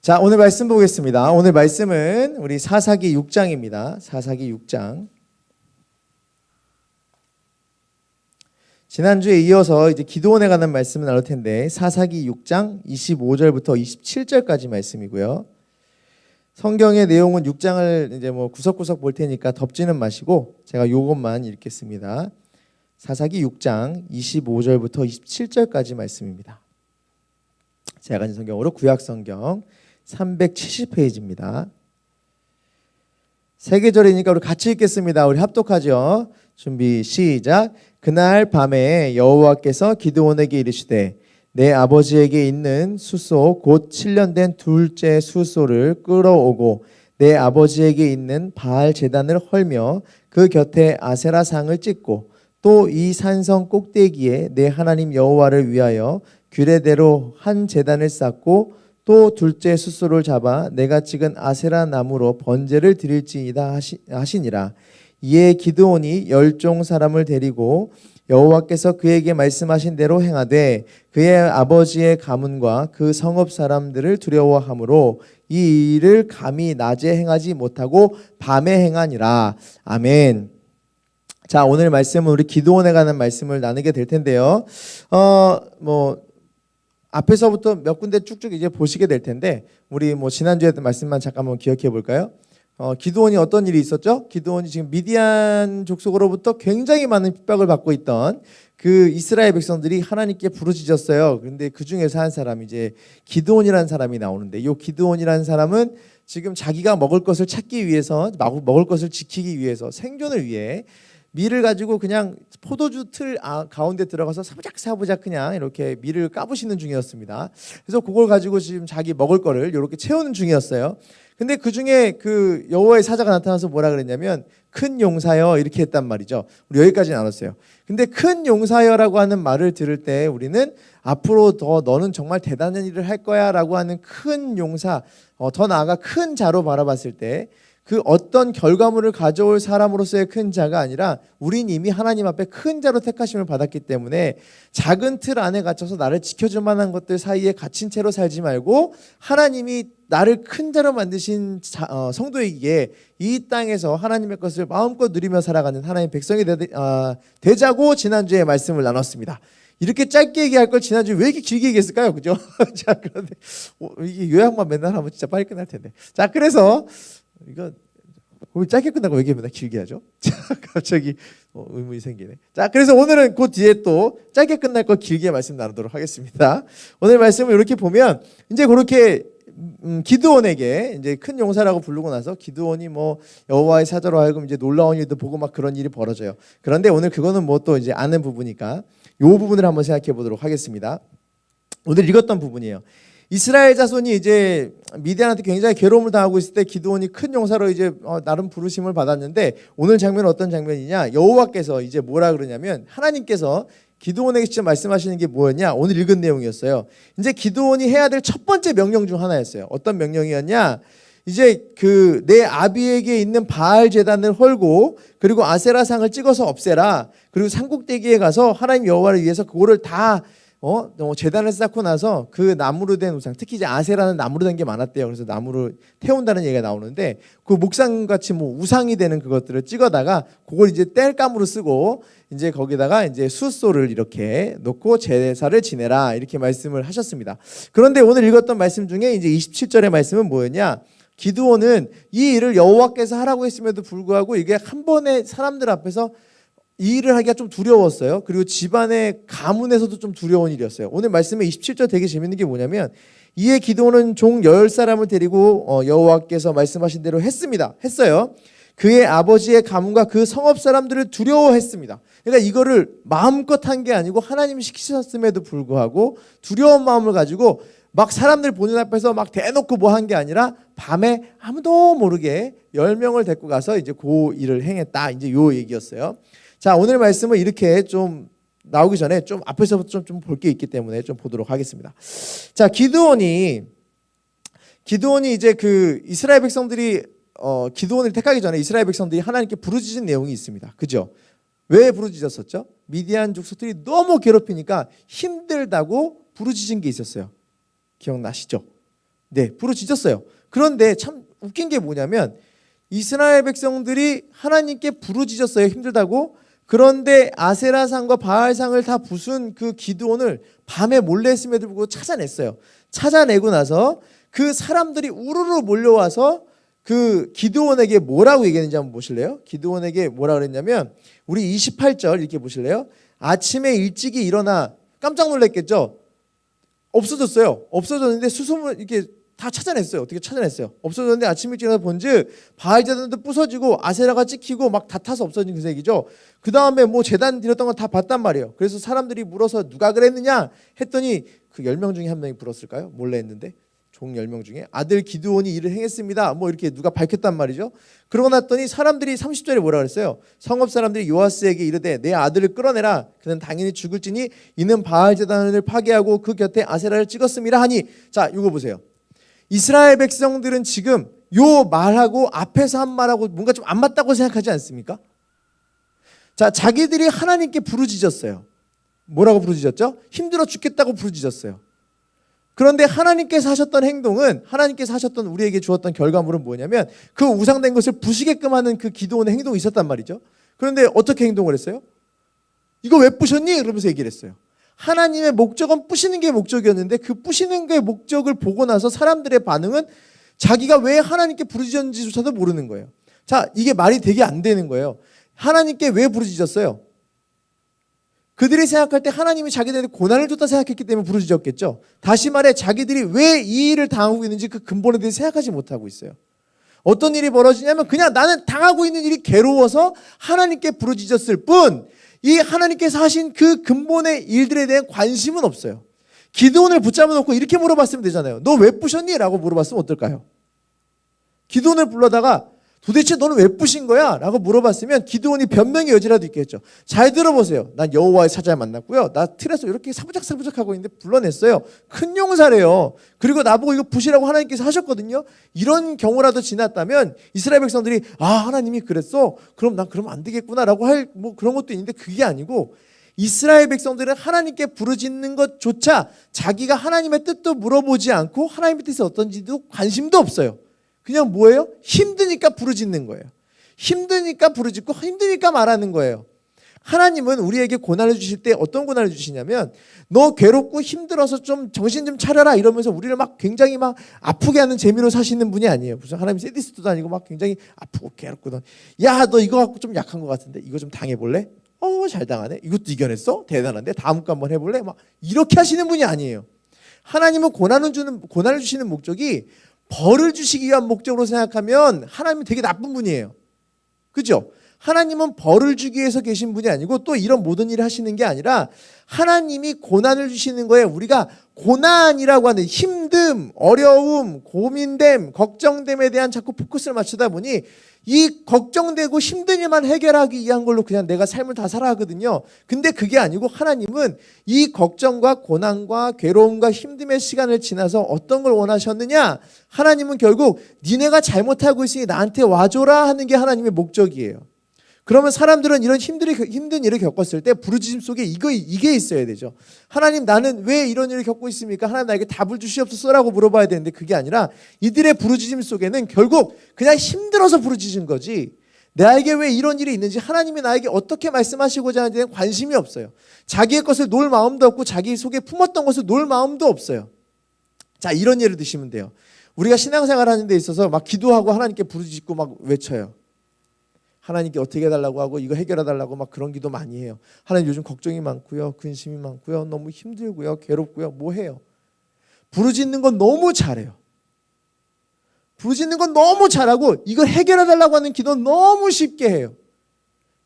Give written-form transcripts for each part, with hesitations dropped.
자, 오늘 말씀 보겠습니다. 오늘 말씀은 우리 사사기 6장입니다. 사사기 6장. 지난주에 이어서 이제 기도원에 관한 말씀을 나눌 텐데 사사기 6장 25절부터 27절까지 말씀이고요. 성경의 내용은 6장을 이제 구석구석 볼 테니까 덮지는 마시고 제가 이것만 읽겠습니다. 사사기 6장 25절부터 27절까지 말씀입니다. 제가 가진 성경으로 구약성경 370페이지입니다. 세 계절이니까 우리 같이 읽겠습니다. 우리 합독하죠. 준비 시작. 그날 밤에 여호와께서 기드온에게 이르시되 내 아버지에게 있는 숫소 곧 7년 된 둘째 숫소를 끌어오고 내 아버지에게 있는 바알 제단을 헐며 그 곁에 아세라 상을 찍고 또 이 산성 꼭대기에 내 하나님 여호와를 위하여 규례대로 한 제단을 쌓고 또 둘째 숫소를 잡아 내가 찍은 아세라 나무로 번제를 드릴지이다 하시니라. 이에 기드온이 열종 사람을 데리고 여호와께서 그에게 말씀하신 대로 행하되 그의 아버지의 가문과 그 성읍 사람들을 두려워하므로 이 일을 감히 낮에 행하지 못하고 밤에 행하니라. 아멘. 자, 오늘 말씀은 우리 기드온에 관한 말씀을 나누게 될 텐데요. 앞에서부터 몇 군데 쭉쭉 이제 보시게 될 텐데 우리 지난주에 했던 말씀만 잠깐만 기억해 볼까요? 기드온이 어떤 일이 있었죠? 기드온이 지금 미디안 족속으로부터 굉장히 많은 핍박을 받고 있던 그 이스라엘 백성들이 하나님께 부르짖었어요. 그런데 그 중에서 한 사람이 이제 기드온이라는 사람이 나오는데 이 기드온이라는 사람은 지금 자기가 먹을 것을 찾기 위해서 먹을 것을 지키기 위해서 생존을 위해 밀을 가지고 그냥 포도주 틀 가운데 들어가서 사부작 그냥 이렇게 밀을 까부시는 중이었습니다. 그래서 그걸 가지고 지금 자기 먹을 거를 이렇게 채우는 중이었어요. 근데 그 중에 그 여호와의 사자가 나타나서 뭐라 그랬냐면 큰 용사여 이렇게 했단 말이죠. 우리 여기까지 나눴어요. 근데 큰 용사여라고 하는 말을 들을 때 우리는 앞으로 더 너는 정말 대단한 일을 할 거야 라고 하는 큰 용사, 더 나아가 큰 자로 바라봤을 때 그 어떤 결과물을 가져올 사람으로서의 큰 자가 아니라 우린 이미 하나님 앞에 큰 자로 택하심을 받았기 때문에 작은 틀 안에 갇혀서 나를 지켜줄 만한 것들 사이에 갇힌 채로 살지 말고 하나님이 나를 큰 자로 만드신 성도이기에 이 땅에서 하나님의 것을 마음껏 누리며 살아가는 하나님의 백성이 되자고 지난주에 말씀을 나눴습니다. 이렇게 짧게 얘기할 걸 지난주에 왜 이렇게 길게 얘기했을까요? 그죠? 자, 그런데 이게 요약만 맨날 하면 진짜 빨리 끝날 텐데. 자, 그래서 이거 왜 짧게 끝나고 왜 이렇게 맨날 길게 하죠? 자, 갑자기 의문이 생기네. 자, 그래서 오늘은 그 뒤에 또 짧게 끝날 거 길게 말씀 나누도록 하겠습니다. 오늘 말씀을 이렇게 보면 이제 그렇게 기드온에게 이제 큰 용사라고 부르고 나서 기드온이 여호와의 사자로 하여금 이제 놀라운 일도 보고 막 그런 일이 벌어져요. 그런데 오늘 그거는 또 이제 아는 부분이니까 이 부분을 한번 생각해 보도록 하겠습니다. 오늘 읽었던 부분이에요. 이스라엘 자손이 이제 미디안한테 굉장히 괴로움을 당하고 있을 때 기드온이 큰 용사로 이제 나름 부르심을 받았는데 오늘 장면은 어떤 장면이냐? 여호와께서 이제 뭐라 그러냐면 하나님께서 기드온에게 직접 말씀하시는 게 뭐였냐? 오늘 읽은 내용이었어요. 이제 기드온이 해야 될 첫 번째 명령 중 하나였어요. 어떤 명령이었냐? 이제 그 내 아비에게 있는 바알 제단을 헐고 그리고 아세라상을 찍어서 없애라. 그리고 산꼭대기에 가서 하나님 여호와를 위해서 그거를 다 제단을 쌓고 나서 그 나무로 된 우상, 특히 이제 아세라는 나무로 된 게 많았대요. 그래서 나무를 태운다는 얘기가 나오는데 그 목상같이 우상이 되는 그것들을 찍어다가 그걸 이제 땔감으로 쓰고 이제 거기다가 이제 숫소를 이렇게 놓고 제사를 지내라 이렇게 말씀을 하셨습니다. 그런데 오늘 읽었던 말씀 중에 이제 27절의 말씀은 뭐였냐? 기드온은 이 일을 여호와께서 하라고 했음에도 불구하고 이게 한 번에 사람들 앞에서 이 일을 하기가 좀 두려웠어요. 그리고 집안의 가문에서도 좀 두려운 일이었어요. 오늘 말씀에 27절 되게 재밌는 게 뭐냐면 이에 기드온은 종 10사람을 데리고 여호와께서 말씀하신 대로 했어요. 그의 아버지의 가문과 그 성읍 사람들을 두려워했습니다. 그러니까 이거를 마음껏 한 게 아니고 하나님이 시키셨음에도 불구하고 두려운 마음을 가지고 막 사람들 보는 앞에서 막 대놓고 뭐 한 게 아니라 밤에 아무도 모르게 10명을 데리고 가서 이제 그 일을 행했다. 이제 요 얘기였어요. 자, 오늘 말씀은 이렇게 좀 나오기 전에 좀 앞에서부터 좀 볼 게 있기 때문에 좀 보도록 하겠습니다. 자, 기드온이 이제 그 이스라엘 백성들이 기드온을 택하기 전에 이스라엘 백성들이 하나님께 부르짖은 내용이 있습니다. 그죠? 왜 부르짖었었죠? 미디안 족속들이 너무 괴롭히니까 힘들다고 부르짖은 게 있었어요. 기억나시죠? 네, 부르짖었어요. 그런데 참 웃긴 게 뭐냐면 이스라엘 백성들이 하나님께 부르짖었어요. 힘들다고. 그런데 아세라상과 바알상을 다 부순 그 기드온을 밤에 몰래 했음에도 불구하고 찾아냈어요. 찾아내고 나서 그 사람들이 우르르 몰려와서 그 기드온에게 뭐라고 얘기했는지 한번 보실래요? 기드온에게 뭐라 그랬냐면 우리 28절 이렇게 보실래요? 아침에 일찍이 일어나 깜짝 놀랐겠죠? 없어졌어요. 없어졌는데 수소문 이렇게 다 찾아냈어요. 어떻게 찾아냈어요? 없어졌는데 아침 일찍 일어나서 본즉 바알 제단도 부서지고 아세라가 찍히고 막 다 타서 없어진 그 얘기죠. 그 다음에 뭐 제단 드렸던 건 다 봤단 말이에요. 그래서 사람들이 물어서 누가 그랬느냐 했더니 그 10명 중에 한 명이 불었을까요? 몰래 했는데 종 10명 중에 아들 기드온이 이를 행했습니다. 뭐 이렇게 누가 밝혔단 말이죠. 그러고 났더니 사람들이 30절에 뭐라 그랬어요? 성읍 사람들이 요아스에게 이르되 내 아들을 끌어내라. 그는 당연히 죽을지니 이는 바알 제단을 파괴하고 그 곁에 아세라를 찍었음이라 하니. 자, 이거 보세요. 이스라엘 백성들은 지금 요 말하고 앞에서 한 말하고 뭔가 좀 안 맞다고 생각하지 않습니까? 자, 자기들이 하나님께 부르짖었어요. 뭐라고 부르짖었죠? 힘들어 죽겠다고 부르짖었어요. 그런데 하나님께서 하셨던 행동은, 하나님께서 하셨던 우리에게 주었던 결과물은 뭐냐면 그 우상된 것을 부시게끔 하는 그 기도원의 행동이 있었단 말이죠. 그런데 어떻게 행동을 했어요? 이거 왜 부셨니? 그러면서 얘기를 했어요. 하나님의 목적은 부시는 게 목적이었는데 그 부시는 게 목적을 보고 나서 사람들의 반응은 자기가 왜 하나님께 부르짖었는지조차도 모르는 거예요. 자, 이게 말이 되게 안 되는 거예요. 하나님께 왜 부르짖었어요? 그들이 생각할 때 하나님이 자기들에게 고난을 줬다 생각했기 때문에 부르짖었겠죠. 다시 말해 자기들이 왜 이 일을 당하고 있는지 그 근본에 대해 생각하지 못하고 있어요. 어떤 일이 벌어지냐면 그냥 나는 당하고 있는 일이 괴로워서 하나님께 부르짖었을 뿐 이 하나님께서 하신 그 근본의 일들에 대한 관심은 없어요. 기드온을 붙잡아 놓고 이렇게 물어봤으면 되잖아요. 너 왜 부셨니? 라고 물어봤으면 어떨까요? 기드온을 불러다가 도대체 너는 왜 부신 거야? 라고 물어봤으면 기드온이 변명의 여지라도 있겠죠. 잘 들어보세요. 난 여호와의 사자를 만났고요. 나 틀에서 이렇게 사부작사부작하고 있는데 불러냈어요. 큰 용사래요. 그리고 나보고 이거 부시라고 하나님께서 하셨거든요. 이런 경우라도 지났다면 이스라엘 백성들이 아 하나님이 그랬어? 그럼 난 그러면 안 되겠구나 라고 할 뭐 그런 것도 있는데 그게 아니고 이스라엘 백성들은 하나님께 부르짖는 것조차 자기가 하나님의 뜻도 물어보지 않고 하나님의 뜻이 어떤지도 관심도 없어요. 그냥 뭐예요? 힘드니까 부르짖는 거예요. 힘드니까 부르짖고 힘드니까 말하는 거예요. 하나님은 우리에게 고난을 주실 때 어떤 고난을 주시냐면 너 괴롭고 힘들어서 좀 정신 좀 차려라 이러면서 우리를 막 굉장히 막 아프게 하는 재미로 사시는 분이 아니에요. 무슨 하나님 세디스트도 아니고 막 굉장히 아프고 괴롭고 야 너 이거 갖고 좀 약한 것 같은데 이거 좀 당해볼래? 잘 당하네. 이것도 이겨냈어? 대단한데 다음 거 한번 해볼래? 막 이렇게 하시는 분이 아니에요. 하나님은 고난을 주시는 목적이 벌을 주시기 위한 목적으로 생각하면 하나님은 되게 나쁜 분이에요. 그죠? 하나님은 벌을 주기 위해서 계신 분이 아니고 또 이런 모든 일을 하시는 게 아니라 하나님이 고난을 주시는 거에 우리가 고난이라고 하는 힘듦, 어려움, 고민됨, 걱정됨에 대한 자꾸 포커스를 맞추다 보니 이 걱정되고 힘든 일만 해결하기 위한 걸로 그냥 내가 삶을 다 살아가거든요. 근데 그게 아니고 하나님은 이 걱정과 고난과 괴로움과 힘듦의 시간을 지나서 어떤 걸 원하셨느냐? 하나님은 결국 니네가 잘못하고 있으니 나한테 와줘라 하는 게 하나님의 목적이에요. 그러면 사람들은 이런 힘든 일을 겪었을 때 부르짖음 속에 이게 있어야 되죠. 하나님 나는 왜 이런 일을 겪고 있습니까? 하나님 나에게 답을 주시옵소서라고 물어봐야 되는데 그게 아니라 이들의 부르짖음 속에는 결국 그냥 힘들어서 부르짖은 거지 나에게 왜 이런 일이 있는지 하나님이 나에게 어떻게 말씀하시고자 하는지에 대한 관심이 없어요. 자기의 것을 놓을 마음도 없고 자기 속에 품었던 것을 놓을 마음도 없어요. 자, 이런 예를 드시면 돼요. 우리가 신앙생활 하는 데 있어서 막 기도하고 하나님께 부르짖고 막 외쳐요. 하나님께 어떻게 해달라고 하고 이거 해결해달라고 막 그런 기도 많이 해요. 하나님 요즘 걱정이 많고요. 근심이 많고요. 너무 힘들고요. 괴롭고요. 뭐 해요? 부르짖는 건 너무 잘해요. 부르짖는 건 너무 잘하고 이걸 해결해달라고 하는 기도는 너무 쉽게 해요.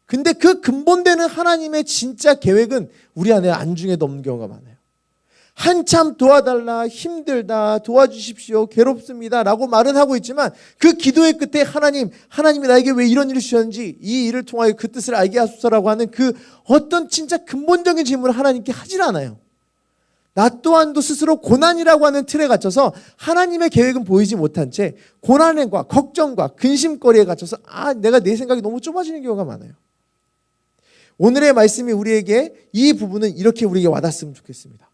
근데 그 근본되는 하나님의 진짜 계획은 우리 안에 안중에도 없는 경우가 많아요. 한참 도와달라, 힘들다, 도와주십시오, 괴롭습니다 라고 말은 하고 있지만 그 기도의 끝에 하나님이 나에게 왜 이런 일을 주셨는지 이 일을 통하여 그 뜻을 알게 하소서라고 하는 그 어떤 진짜 근본적인 질문을 하나님께 하질 않아요. 나 또한도 스스로 고난이라고 하는 틀에 갇혀서 하나님의 계획은 보이지 못한 채 고난과 걱정과 근심거리에 갇혀서 내가 내 생각이 너무 좁아지는 경우가 많아요. 오늘의 말씀이 우리에게 이 부분은 이렇게 우리에게 와닿았으면 좋겠습니다.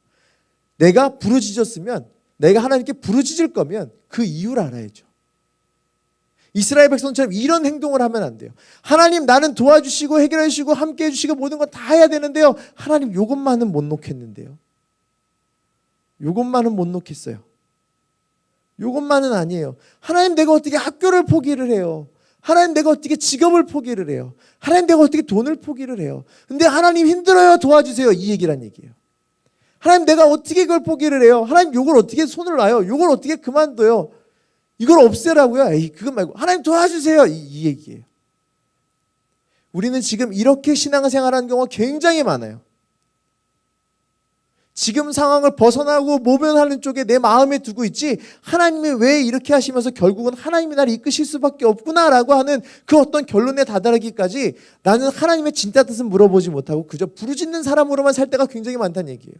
내가 부르짖었으면 내가 하나님께 부르짖을 거면 그 이유를 알아야죠. 이스라엘 백성처럼 이런 행동을 하면 안 돼요. 하나님 나는 도와주시고 해결해 주시고 함께 해주시고 모든 건 다 해야 되는데요. 하나님 요것만은 못 놓겠는데요. 요것만은 못 놓겠어요. 요것만은 아니에요. 하나님 내가 어떻게 학교를 포기를 해요. 하나님 내가 어떻게 직업을 포기를 해요. 하나님 내가 어떻게 돈을 포기를 해요. 근데 하나님 힘들어요. 도와주세요. 이 얘기란 얘기예요. 하나님 내가 어떻게 이걸 포기를 해요. 하나님 요걸 어떻게 손을 놔요. 요걸 어떻게 그만둬요. 이걸 없애라고요. 에이 그것 말고 하나님 도와주세요. 이 얘기예요. 우리는 지금 이렇게 신앙생활하는 경우가 굉장히 많아요. 지금 상황을 벗어나고 모면하는 쪽에 내 마음에 두고 있지 하나님이 왜 이렇게 하시면서 결국은 하나님이 나를 이끄실 수밖에 없구나라고 하는 그 어떤 결론에 다다르기까지 나는 하나님의 진짜 뜻은 물어보지 못하고 그저 부르짖는 사람으로만 살 때가 굉장히 많다는 얘기예요.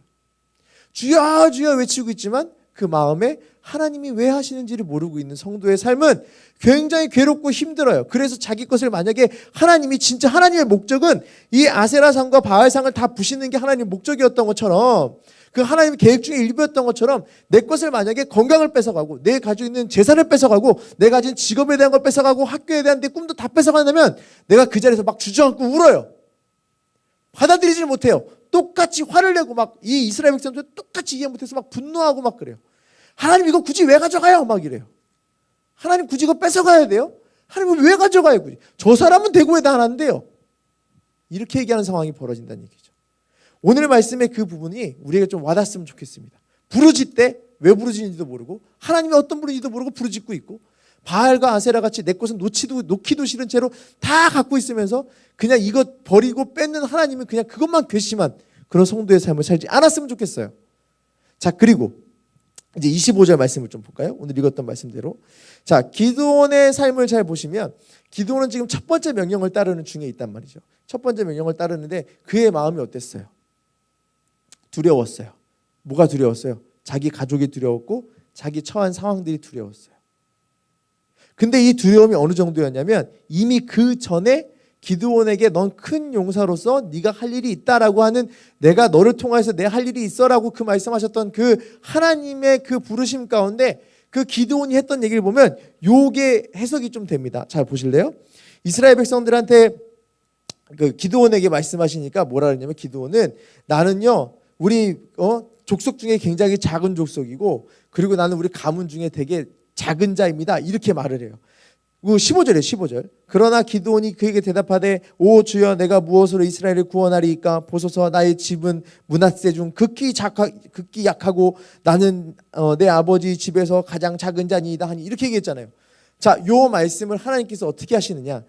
주여 주여 외치고 있지만 그 마음에 하나님이 왜 하시는지를 모르고 있는 성도의 삶은 굉장히 괴롭고 힘들어요. 그래서 자기 것을 만약에 하나님이 진짜 하나님의 목적은 이 아세라상과 바알상을 다 부시는 게 하나님의 목적이었던 것처럼 그 하나님의 계획 중에 일부였던 것처럼 내 것을 만약에 건강을 뺏어가고 내 가지고 있는 재산을 뺏어가고 내 가진 직업에 대한 걸 뺏어가고 학교에 대한 내 꿈도 다 뺏어간다면 내가 그 자리에서 막 주저앉고 울어요. 받아들이질 못해요. 똑같이 화를 내고 막 이 이스라엘 백성들 똑같이 이해 못해서 막 분노하고 막 그래요. 하나님 이거 굳이 왜 가져가요? 막 이래요. 하나님 굳이 이거 뺏어가야 돼요? 하나님 왜 가져가요? 굳이? 저 사람은 대구에다 하나인데요. 이렇게 얘기하는 상황이 벌어진다는 얘기죠. 오늘 말씀의 그 부분이 우리에게 좀 와닿았으면 좋겠습니다. 부르짖되 왜 부르짖는지도 모르고 하나님이 어떤 분인지도 모르고 부르짖고 있고 바알과 아세라 같이 내 것은 놓기도 싫은 채로 다 갖고 있으면서 그냥 이것 버리고 뺏는 하나님은 그냥 그것만 괘씸한 그런 성도의 삶을 살지 않았으면 좋겠어요. 자, 그리고 이제 25절 말씀을 좀 볼까요? 오늘 읽었던 말씀대로. 자, 기드온의 삶을 잘 보시면 기드온은 지금 첫 번째 명령을 따르는 중에 있단 말이죠. 첫 번째 명령을 따르는데 그의 마음이 어땠어요? 두려웠어요. 뭐가 두려웠어요? 자기 가족이 두려웠고 자기 처한 상황들이 두려웠어요. 근데 이 두려움이 어느 정도였냐면 이미 그 전에 기드온에게 넌 큰 용사로서 네가 할 일이 있다라고 하는 내가 너를 통해서 내 할 일이 있어라고 그 말씀하셨던 그 하나님의 그 부르심 가운데 그 기드온이 했던 얘기를 보면 요게 해석이 좀 됩니다. 잘 보실래요? 이스라엘 백성들한테 그 기드온에게 말씀하시니까 뭐라 그러냐면 기드온은 나는요 우리 족속 중에 굉장히 작은 족속이고 그리고 나는 우리 가문 중에 되게 작은 자입니다. 이렇게 말을 해요. 15절이에요. 15절. 그러나 기드온이 그에게 대답하되 오 주여 내가 무엇으로 이스라엘을 구원하리이까 보소서 나의 집은 므낫세 중 극히 약하고 나는 내 아버지 집에서 가장 작은 자니이다 하니 이렇게 얘기했잖아요. 자, 요 말씀을 하나님께서 어떻게 하시느냐.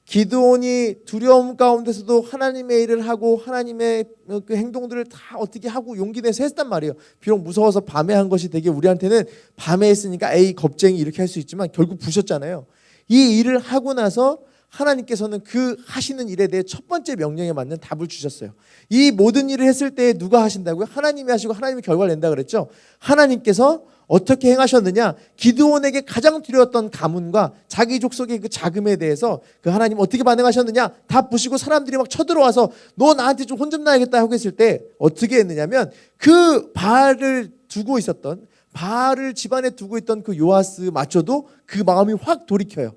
기드온이 두려움 가운데서도 하나님의 일을 하고 하나님의 그 행동들을 다 어떻게 하고 용기 내서 했단 말이에요. 비록 무서워서 밤에 한 것이 되게 우리한테는 밤에 했으니까 에이 겁쟁이 이렇게 할 수 있지만 결국 부셨잖아요. 이 일을 하고 나서 하나님께서는 그 하시는 일에 대해 첫 번째 명령에 맞는 답을 주셨어요. 이 모든 일을 했을 때 누가 하신다고요? 하나님이 하시고 하나님이 결과를 낸다 그랬죠. 하나님께서 어떻게 행하셨느냐? 기드온에게 가장 두려웠던 가문과 자기 족속의 그 자금에 대해서 그 하나님 어떻게 반응하셨느냐? 다 부시고 사람들이 막 쳐들어와서 너 나한테 좀 혼 좀 나야겠다 하고 했을 때 어떻게 했느냐면 그 바알을 두고 있었던 바알을 집안에 두고 있던 그 요아스 마저도 그 마음이 확 돌이켜요.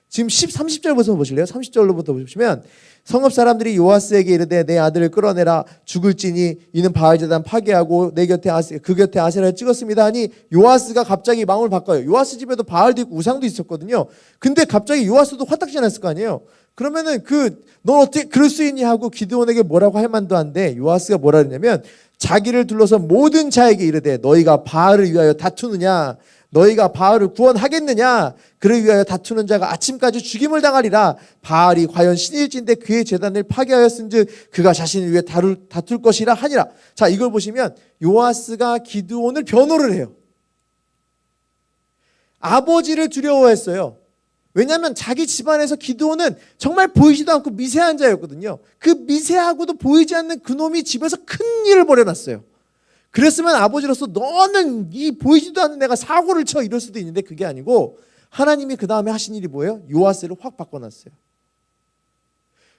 지금 30절부터 보실래요? 30절로부터 보시면 성읍 사람들이 요아스에게 이르되 내 아들을 끌어내라 죽을지니 이는 바알 제단 파괴하고 내 곁에 그 곁에 아세라를 찍었습니다 하니 요아스가 갑자기 마음을 바꿔요. 요아스 집에도 바알도 있고 우상도 있었거든요. 근데 갑자기 요아스도 화딱지 났을 거 아니에요. 그러면은 넌 어떻게 그럴 수 있니 하고 기드온에게 뭐라고 할 만도 한데 요아스가 뭐라 그러냐면 자기를 둘러서 모든 자에게 이르되 너희가 바알을 위하여 다투느냐 너희가 바알을 구원하겠느냐 그를 위하여 다투는 자가 아침까지 죽임을 당하리라 바알이 과연 신일진데 그의 제단을 파괴하였은즉 그가 자신을 위해 다툴 것이라 하니라. 자, 이걸 보시면 요아스가 기드온을 변호를 해요. 아버지를 두려워했어요. 왜냐하면 자기 집안에서 기드온은 정말 보이지도 않고 미세한 자였거든요. 그 미세하고도 보이지 않는 그놈이 집에서 큰 일을 벌여놨어요. 그랬으면 아버지로서 너는 이 보이지도 않는 내가 사고를 쳐 이럴 수도 있는데 그게 아니고 하나님이 그 다음에 하신 일이 뭐예요? 요아스를 확 바꿔놨어요.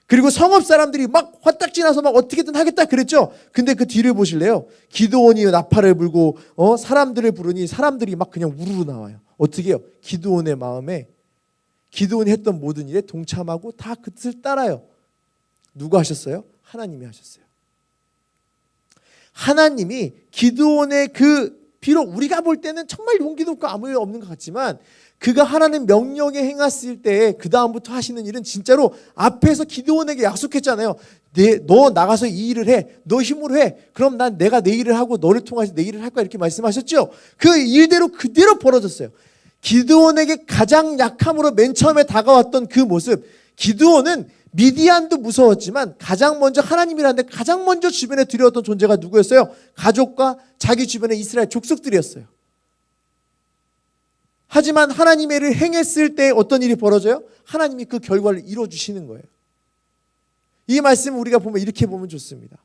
그리고 성읍 사람들이 막 화딱지 나서 막 어떻게든 하겠다 그랬죠. 근데 그 뒤를 보실래요? 기드온이 나팔을 불고 사람들을 부르니 사람들이 막 그냥 우르르 나와요. 어떻게 해요? 기드온의 마음에 기드온이 했던 모든 일에 동참하고 다 그 뜻을 따라요. 누가 하셨어요? 하나님이 하셨어요. 하나님이 기드온의 비록 우리가 볼 때는 정말 용기도 없고 아무 일 없는 것 같지만 그가 하나님 명령에 행했을 때 그 다음부터 하시는 일은 진짜로 앞에서 기드온에게 약속했잖아요. 너 나가서 이 일을 해. 너 힘으로 해. 그럼 내가 내 일을 하고 너를 통해서 내 일을 할 거야. 이렇게 말씀하셨죠. 그 일대로 그대로 벌어졌어요. 기드온에게 가장 약함으로 맨 처음에 다가왔던 그 모습. 기드온은 미디안도 무서웠지만 가장 먼저 하나님이라는데 가장 먼저 주변에 두려웠던 존재가 누구였어요? 가족과 자기 주변의 이스라엘 족속들이었어요. 하지만 하나님의 일을 행했을 때 어떤 일이 벌어져요? 하나님이 그 결과를 이루어주시는 거예요. 이 말씀을 우리가 보면 이렇게 보면 좋습니다.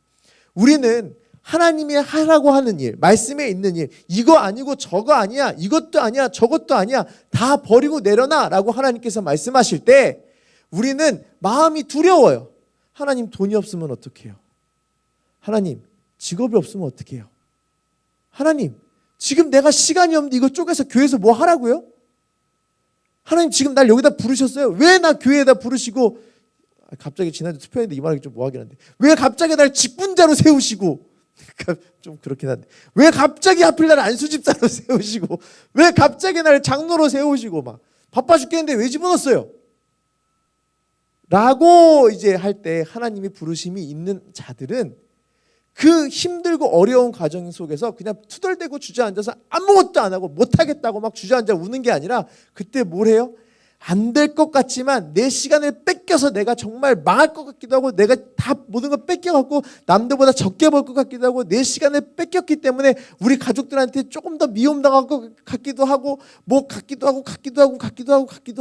우리는 하나님이 하라고 하는 일, 말씀에 있는 일, 이거 아니고 저거 아니야, 이것도 아니야, 저것도 아니야, 다 버리고 내려놔 라고 하나님께서 말씀하실 때 우리는 마음이 두려워요. 하나님 돈이 없으면 어떡해요? 하나님 직업이 없으면 어떡해요? 하나님 지금 내가 시간이 없는데 이거 쪼개서 교회에서 뭐 하라고요? 하나님 지금 날 여기다 부르셨어요? 왜 나 교회에다 부르시고 갑자기 지난주 투표했는데 이 말이 좀 뭐하긴 한데 왜 갑자기 날 직분자로 세우시고 좀 그렇긴 한데 왜 갑자기 하필 날 안수집사로 세우시고 왜 갑자기 날 장로로 세우시고 막 바빠 죽겠는데 왜 집어넣었어요? 라고 이제 할 때 하나님이 부르심이 있는 자들은 그 힘들고 어려운 과정 속에서 그냥 투덜대고 주저앉아서 아무것도 안 하고 못하겠다고 막 주저앉아 우는 게 아니라 그때 뭘 해요? 안 될 것 같지만 내 시간을 뺏겨서 내가 정말 망할 것 같기도 하고 내가 다 모든 걸 뺏겨갖고 남들보다 적게 벌 것 같기도 하고 내 시간을 뺏겼기 때문에 우리 가족들한테 조금 더 미움당할 것 같기도 하고 뭐 같기도 하고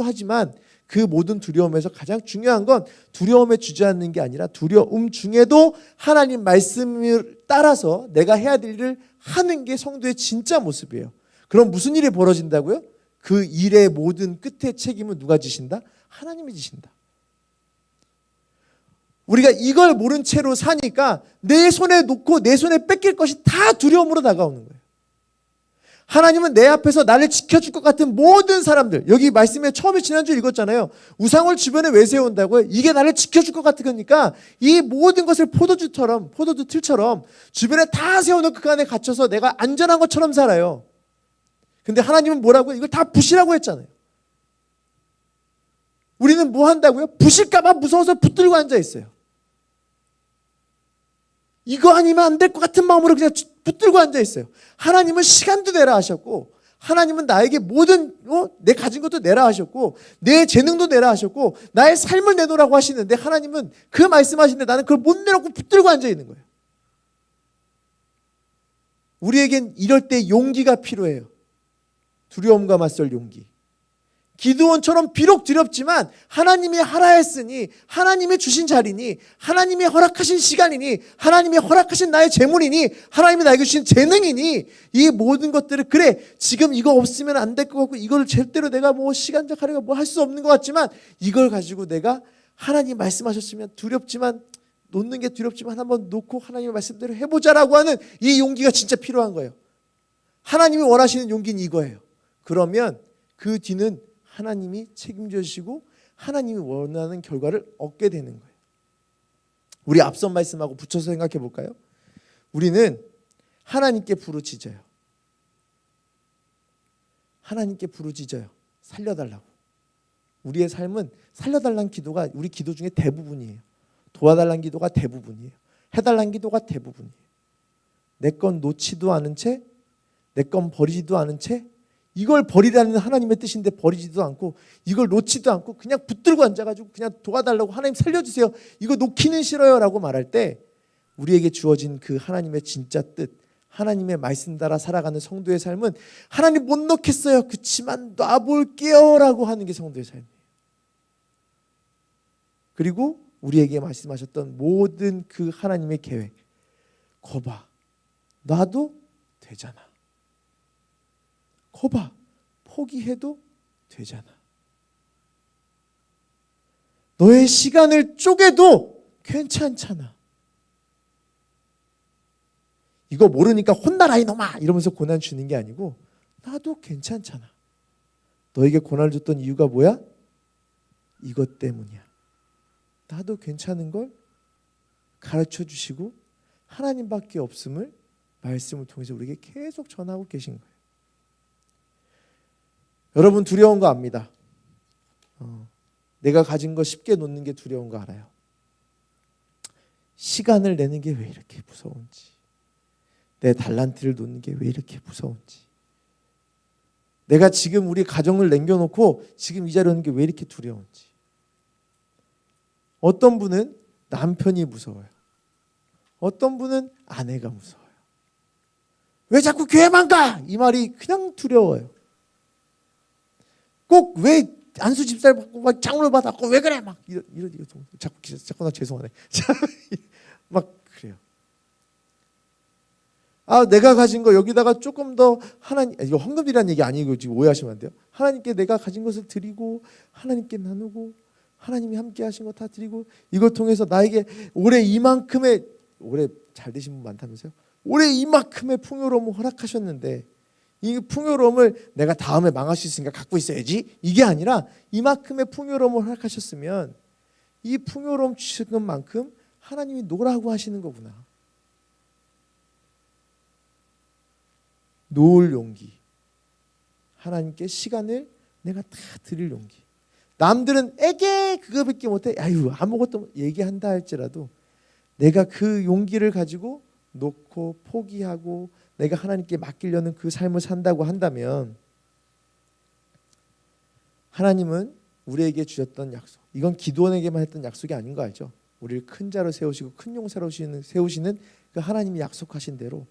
하지만 그 모든 두려움에서 가장 중요한 건 두려움에 주저앉는 게 아니라 두려움 중에도 하나님 말씀을 따라서 내가 해야 될 일을 하는 게 성도의 진짜 모습이에요. 그럼 무슨 일이 벌어진다고요? 그 일의 모든 끝의 책임은 누가 지신다? 하나님이 지신다. 우리가 이걸 모른 채로 사니까 내 손에 놓고 내 손에 뺏길 것이 다 두려움으로 다가오는 거예요. 하나님은 내 앞에서 나를 지켜줄 것 같은 모든 사람들, 여기 말씀에 처음에 지난주에 읽었잖아요. 우상을 주변에 왜 세운다고요? 이게 나를 지켜줄 것 같은 거니까 이 모든 것을 포도주 틀처럼 주변에 다 세워놓고 그 안에 갇혀서 내가 안전한 것처럼 살아요. 근데 하나님은 뭐라고요? 이걸 다 부시라고 했잖아요. 우리는 뭐 한다고요? 부실까봐 무서워서 붙들고 앉아 있어요. 이거 아니면 안 될 것 같은 마음으로 그냥 붙들고 앉아 있어요. 하나님은 시간도 내라 하셨고 하나님은 나에게 모든 내 가진 것도 내라 하셨고 내 재능도 내라 하셨고 나의 삶을 내놓으라고 하시는데 하나님은 그 말씀하시는데 나는 그걸 못 내놓고 붙들고 앉아 있는 거예요. 우리에겐 이럴 때 용기가 필요해요. 두려움과 맞설 용기. 기드온처럼 비록 두렵지만 하나님이 하라 했으니 하나님이 주신 자리니 하나님이 허락하신 시간이니 하나님이 허락하신 나의 재물이니 하나님이 나에게 주신 재능이니 이 모든 것들을 그래 지금 이거 없으면 안 될 것 같고 이걸 절대로 내가 뭐 시간적 하려고 뭐 할 수 없는 것 같지만 이걸 가지고 내가 하나님 말씀하셨으면 두렵지만 놓는 게 두렵지만 한번 놓고 하나님의 말씀대로 해보자라고 하는 이 용기가 진짜 필요한 거예요. 하나님이 원하시는 용기는 이거예요. 그러면 그 뒤는 하나님이 책임져 주시고 하나님이 원하는 결과를 얻게 되는 거예요. 우리 앞선 말씀하고 붙여서 생각해 볼까요? 우리는 하나님께 부르짖어요. 하나님께 부르짖어요. 살려달라고. 우리의 삶은 살려달라는 기도가 우리 기도 중에 대부분이에요. 도와달라는 기도가 대부분이에요. 해달라는 기도가 대부분이에요. 내 건 놓지도 않은 채, 내 건 버리지도 않은 채 이걸 버리라는 하나님의 뜻인데 버리지도 않고 이걸 놓지도 않고 그냥 붙들고 앉아가지고 그냥 도와달라고 하나님 살려주세요. 이거 놓기는 싫어요 라고 말할 때 우리에게 주어진 그 하나님의 진짜 뜻 하나님의 말씀 따라 살아가는 성도의 삶은 하나님 못 놓겠어요. 그치만 놔볼게요 라고 하는 게 성도의 삶이에요. 그리고 우리에게 말씀하셨던 모든 그 하나님의 계획 거봐 놔도 되잖아. 거봐 포기해도 되잖아. 너의 시간을 쪼개도 괜찮잖아. 이거 모르니까 혼나라 이놈아 이러면서 고난 주는 게 아니고 나도 괜찮잖아. 너에게 고난을 줬던 이유가 뭐야? 이것 때문이야. 나도 괜찮은 걸 가르쳐 주시고 하나님밖에 없음을 말씀을 통해서 우리에게 계속 전하고 계신 거예요. 여러분 두려운 거 압니다. 내가 가진 거 쉽게 놓는 게 두려운 거 알아요. 시간을 내는 게 왜 이렇게 무서운지, 내 달란트를 놓는 게 왜 이렇게 무서운지, 내가 지금 우리 가정을 남겨놓고 지금 이 자리에 오는 게 왜 이렇게 두려운지. 어떤 분은 남편이 무서워요. 어떤 분은 아내가 무서워요. 왜 자꾸 교회만 가? 이 말이 그냥 두려워요. 꼭 왜 안수 집사를 받고 막 장로를 받았고 왜 그래? 막 이런 자꾸 나 죄송하네. 막 그래요. 내가 가진 거 여기다가 조금 더 하나님, 이거 헌금이라는 얘기 아니고 지금 오해하시면 안 돼요. 하나님께 내가 가진 것을 드리고 하나님께 나누고 하나님이 함께 하신 거 다 드리고 이걸 통해서 나에게 올해 이만큼의, 올해 잘 되신 분 많다면서요? 올해 이만큼의 풍요로움을 허락하셨는데 이 풍요로움을 내가 다음에 망할 수 있으니까 갖고 있어야지, 이게 아니라 이만큼의 풍요로움을 허락하셨으면 이 풍요로움 주시는 만큼 하나님이 노라고 하시는 거구나. 놓을 용기, 하나님께 시간을 내가 다 드릴 용기. 남들은 에게 그거밖에 못해, 아유 아무것도 얘기한다 할지라도 내가 그 용기를 가지고 놓고 포기하고 내가 하나님께 맡기려는 그 삶을 산다고 한다면 하나님은 우리에게 주셨던 약속, 이건 기도원에게만 했던 약속이 아닌 거 알죠? 우리를 큰 자로 세우시고 큰 용사로 세우시는 그 하나님이 약속하신 대로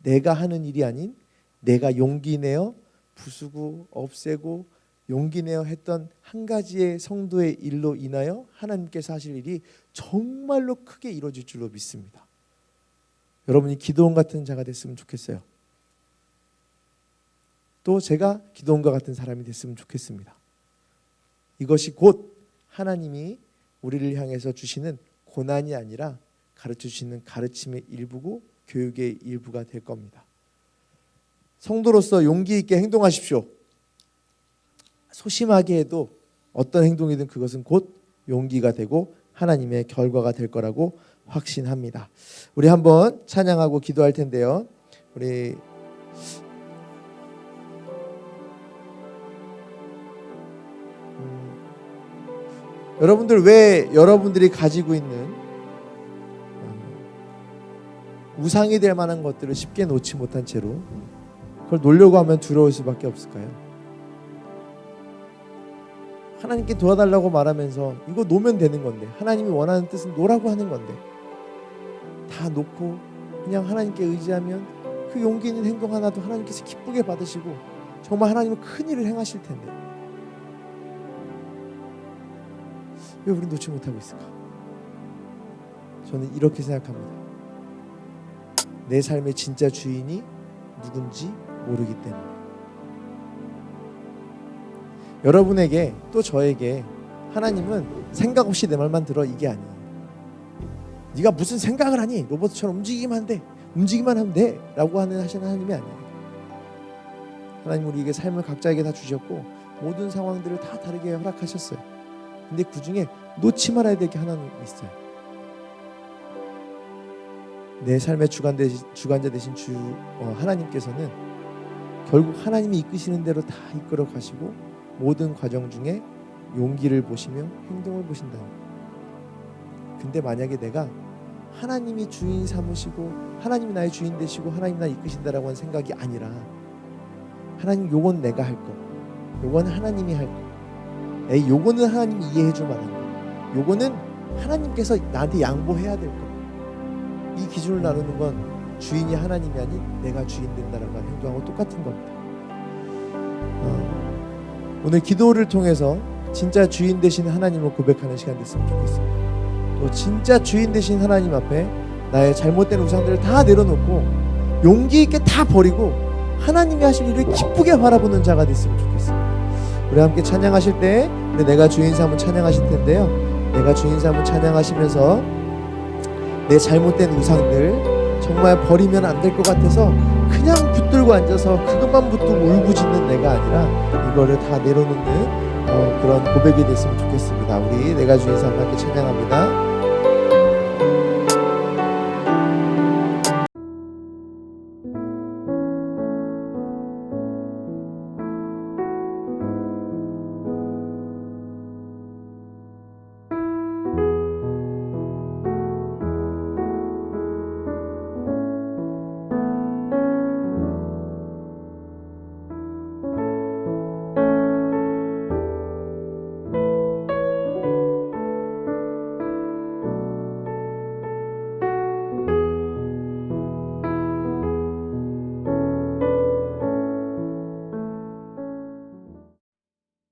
내가 하는 일이 아닌 내가 용기 내어 부수고 없애고 용기 내어 했던 한 가지의 성도의 일로 인하여 하나님께서 하실 일이 정말로 크게 이루어질 줄로 믿습니다. 여러분이 기도원 같은 자가 됐으면 좋겠어요. 또 제가 기도원과 같은 사람이 됐으면 좋겠습니다. 이것이 곧 하나님이 우리를 향해서 주시는 고난이 아니라 가르쳐 주시는 가르침의 일부고 교육의 일부가 될 겁니다. 성도로서 용기 있게 행동하십시오. 소심하게 해도 어떤 행동이든 그것은 곧 용기가 되고 하나님의 결과가 될 거라고 확신합니다. 우리 한번 찬양하고 기도할 텐데요. 우리 여러분들 왜 여러분들이 가지고 있는 우상이 될 만한 것들을 쉽게 놓지 못한 채로 그걸 놓으려고 하면 두려울 수밖에 없을까요? 하나님께 도와달라고 말하면서 이거 놓으면 되는 건데, 하나님이 원하는 뜻은 놓으라고 하는 건데 다 놓고 그냥 하나님께 의지하면 그 용기 있는 행동 하나도 하나님께서 기쁘게 받으시고 정말 하나님은 큰 일을 행하실 텐데 왜 우리는 놓지 못하고 있을까? 저는 이렇게 생각합니다. 내 삶의 진짜 주인이 누군지 모르기 때문에. 여러분에게 또 저에게 하나님은 생각 없이 내 말만 들어 이게 아니에요. 네가 무슨 생각을 하니? 로봇처럼 움직이기만 하면 돼 라고 하시는 하나님이 아니에요. 하나님 우리에게 삶을 각자에게 다 주셨고 모든 상황들을 다 다르게 허락하셨어요. 근데 그 중에 놓지 말아야 될 게 하나는 있어요. 내 삶의 주관자 되신 하나님께서는 결국 하나님이 이끄시는 대로 다 이끌어 가시고 모든 과정 중에 용기를 보시며 행동을 보신다는 거예요. 근데 만약에 내가 하나님이 주인 삼으시고 하나님이 나의 주인 되시고 하나님이 나 이끄신다라고 하는 생각이 아니라 하나님 요건 내가 할 거, 요건 하나님이 할 거, 요거는 하나님이 이해해 줄 만한 거, 요거는 하나님께서 나한테 양보해야 될 거, 이 기준을 나누는 건 주인이 하나님이 아닌 내가 주인 된다라고 하는 행동하고 똑같은 겁니다. 오늘 기도를 통해서 진짜 주인 되신 하나님을 고백하는 시간 됐으면 좋겠습니다. 또 진짜 주인 되신 하나님 앞에 나의 잘못된 우상들을 다 내려놓고 용기 있게 다 버리고 하나님이 하실 일을 기쁘게 바라보는 자가 됐으면 좋겠습니다. 우리 함께 찬양하실 때 우리 내가 주인 삼은 찬양하실 텐데요. 내가 주인 삼을 찬양하시면서 내 잘못된 우상들 정말 버리면 안 될 것 같아서 그냥 붙들고 앉아서 그것만 붙들고 울부짖는 내가 아니라 이거를 다 내려놓는 그런 고백이 됐으면 좋겠습니다. 우리 내가 주인 삼을 함께 찬양합니다.